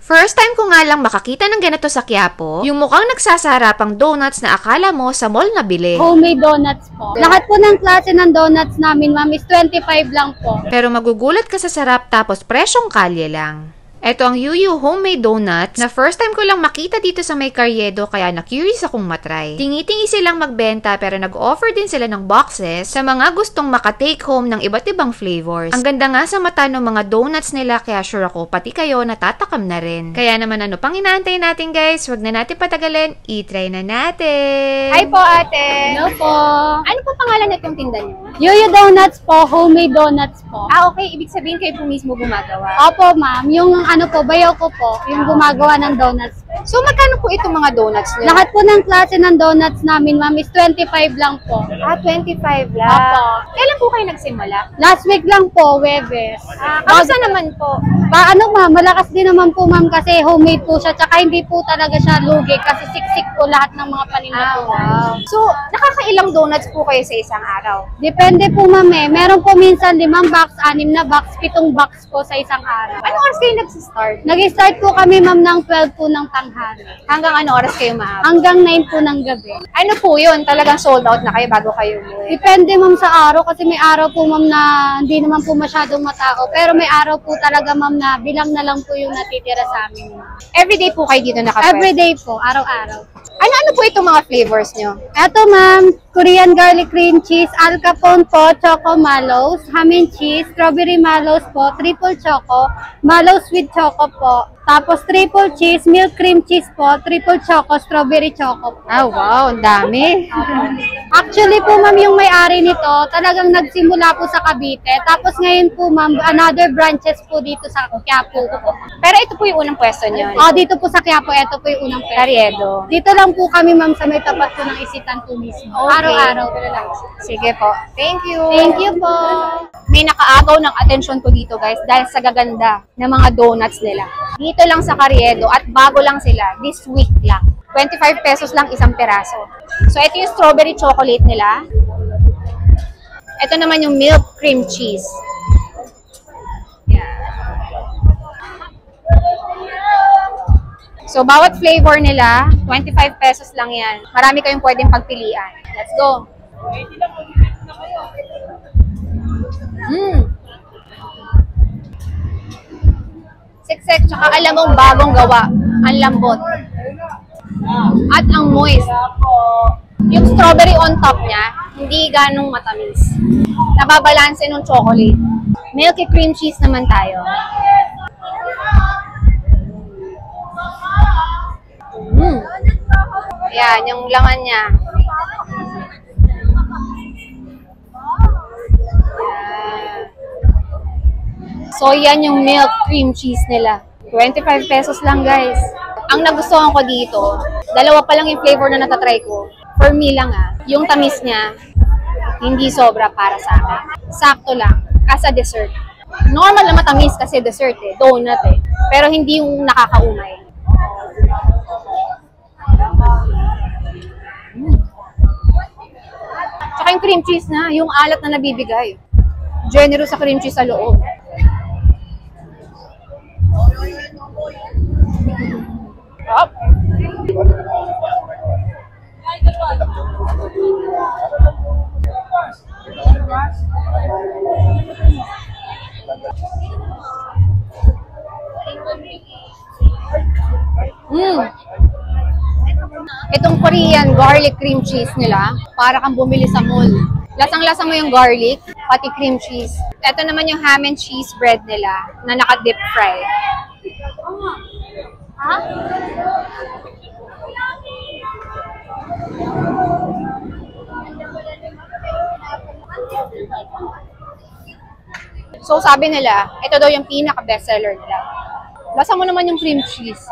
First time ko nga lang makakita ng ganito sa Quiapo, yung mukhang nagsasarapang donuts na akala mo sa mall na bili. Homemade donuts po. Lahat po ng klase ng donuts namin, ma'am, is 25 lang po. Pero magugulat ka sa sarap tapos presyong kalye lang. Ito ang Yuyu Homemade Donuts na first time ko lang makita dito sa may Carriedo kaya na-curious akong matry. Tingi-tingi silang magbenta pero nag-offer din sila ng boxes sa mga gustong maka-take home ng iba't ibang flavors. Ang ganda nga sa mata ng mga donuts nila kaya sure ako pati kayo natatakam na rin. Kaya naman ano pang inaantay natin guys, wag na natin patagalin, i-try na natin! Hi po ate! Hello po. Ano po pangalan nitong tinda niyo? Yuyu Donuts po, homemade donuts po. Ah, okay. Ibig sabihin kayo po mismo gumagawa. Opo, ma'am. Yung ano po, bayaw ko po, yung gumagawa ng donuts. So, magkano po itong mga donuts niyo? Lahat po ng klase ng donuts namin, ma'am, is 25 lang po. Ah, 25 lang. Opo. Kailan po kayo nagsimula? Last week lang po, Webes. Kamusta naman po? Ano ma'am, malakas din naman po ma'am kasi homemade po siya, tsaka hindi po talaga siya lugi kasi siksik po lahat ng mga paninda po. Wow. So, nakakailang donuts po kayo sa isang araw? Depende po ma'am eh. Meron po minsan 5 box, 6 na box, 7 box po sa isang araw. Anong oras kayo nagsistart? Nag-start po kami ma'am ng 12 po ng tanghali. Hanggang ano oras kayo maabot? Hanggang 9 po ng gabi. Ano po yun? Talagang sold out na kayo bago kayo umuwi? Depende ma'am sa araw kasi may araw po ma'am na hindi naman po masyadong matao. Pero may araw po talaga ma'am na bilang na lang po yung natitira sa amin. Everyday po kayo dito nakapwesto? Everyday po, araw-araw. Ano po itong mga flavors nyo? Eto ma'am, Korean garlic cream cheese, Al Capone po, Choco Mallows, ham and cheese, strawberry mallows po, triple choco, mallows with choco po, tapos triple cheese, milk cream cheese po, triple choco, strawberry choco po. Ah, wow, ang dami. Actually po ma'am, yung may-ari nito, talagang nagsimula po sa Cavite. Tapos ngayon po ma'am, another branches po dito sa Quiapo. Pero ito po yung unang pwesto nyo. Dito po sa Quiapo, ito po yung unang pwesto. Carriedo. Dito lang po kami ma'am sa may tapat po ng Isitan po mismo. Araw-araw. Sige po. Thank you. Thank you po. May nakaagaw ng atensyon ko dito guys dahil sa gaganda ng mga donuts nila. Dito lang sa Carriedo at bago lang sila. This week lang. 25 pesos lang isang peraso. So ito yung strawberry chocolate nila. Ito naman yung milk cream cheese. So, bawat flavor nila, 25 pesos lang yan. Marami kayong pwedeng pagpilian. Let's go! Siksik, tsaka alam mong bagong gawa. Ang lambot. At ang moist. Yung strawberry on top niya, hindi ganong matamis. Nababalanse ng chocolate. Milky cream cheese naman tayo. Ayan, yung laman niya. Ayan. So, yan yung milk cream cheese nila. 25 pesos lang, guys. Ang nagustuhan ko dito, dalawa pa lang yung flavor na natatry ko. For me lang yung tamis niya, hindi sobra para sa akin. Sakto lang, as a dessert. Normal na matamis kasi dessert donut Pero hindi yung nakakaumay. Tsaka yung cream cheese na, yung alat na nabibigay. Generous sa cream cheese sa loob. Up. Itong Korean garlic cream cheese nila, para kang bumili sa mall. Lasang-lasa mo yung garlic, pati cream cheese. Ito naman yung ham and cheese bread nila na naka-deep fry. So sabi nila, ito daw yung pinaka-bestseller nila. Lasa mo naman yung cream cheese.